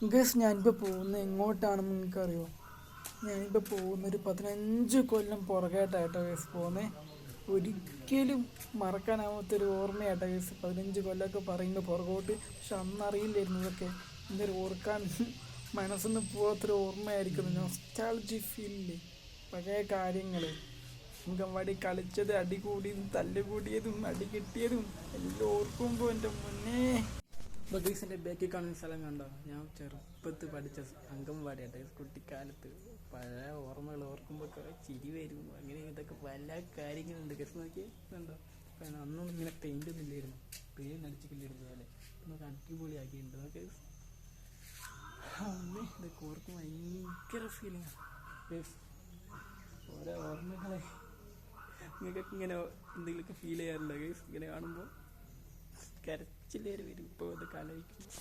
Guess ഞാനിപ്പോൾ പോകുന്നത് എങ്ങോട്ടാണെന്ന് നിങ്ങൾക്കറിയോ? ഞാനിപ്പോൾ പോകുന്നൊരു 15 കൊല്ലം പുറകേട്ടായിട്ടോ ഗസ് പോകുന്നത്. ഒരിക്കലും മറക്കാനാവാത്തൊരു ഓർമ്മയാട്ടോ ഗസ്. 15 കൊല്ലമൊക്കെ പറയുമ്പോൾ പുറകോട്ട്. പക്ഷെ അന്നറിയില്ലായിരുന്നു ഇതൊക്കെ എന്തൊരു ഓർക്കാൻ മനസ്സിന്ന് പോകാത്തൊരു ഓർമ്മയായിരിക്കുന്നു. നൊസ്റ്റാൾജി ഫീലില്ലേ പഴയ കാര്യങ്ങൾ. അംഗൻവാടി കളിച്ചത്, അടി കൂടിയതും തല്ല് കൂടിയതും അടി കിട്ടിയതും എല്ലാം ഓർക്കുമ്പോൾ എൻ്റെ മുന്നേ. ബഗീസിൻ്റെ ബാക്കിൽ കാണുന്ന സ്ഥലം കണ്ടോ? ഞാൻ ചെറുപ്പത്തിൽ പഠിച്ച അംഗൻവാടിയാട്ടെ. കുട്ടിക്കാലത്ത് പഴയ ഓർമ്മകൾ ഓർക്കുമ്പോൾ ചിരി വരും. അങ്ങനെ ഇതൊക്കെ പല കാര്യങ്ങളുണ്ട്. ഗസ് നോക്കിയേ കണ്ടോ? അന്നൊന്നും ഇങ്ങനെ പെയിൻ്റ് ഒന്നും ഇല്ലായിരുന്നു, പെയിൻ്റ് അടിച്ചിട്ടില്ലായിരുന്നു പോലെ. നമുക്ക് അടിപൊളിയാക്കിയിട്ടുണ്ട്. നമുക്ക് അമ്മേ ഇതൊക്കെ ഓർക്കുമ്പോൾ ഭയങ്കര ഫീലിംഗ്. ഓരോ ഓർമ്മകളെ നിങ്ങൾക്കൊക്കെ ഇങ്ങനെ എന്തെങ്കിലുമൊക്കെ ഫീൽ ചെയ്യാറുണ്ടോ ഗൈസ്? ഇങ്ങനെ കാണുമ്പോൾ കരച്ചിലേറി വരും ഇപ്പോൾ ഇത് ആലോചിക്കുമ്പോൾ.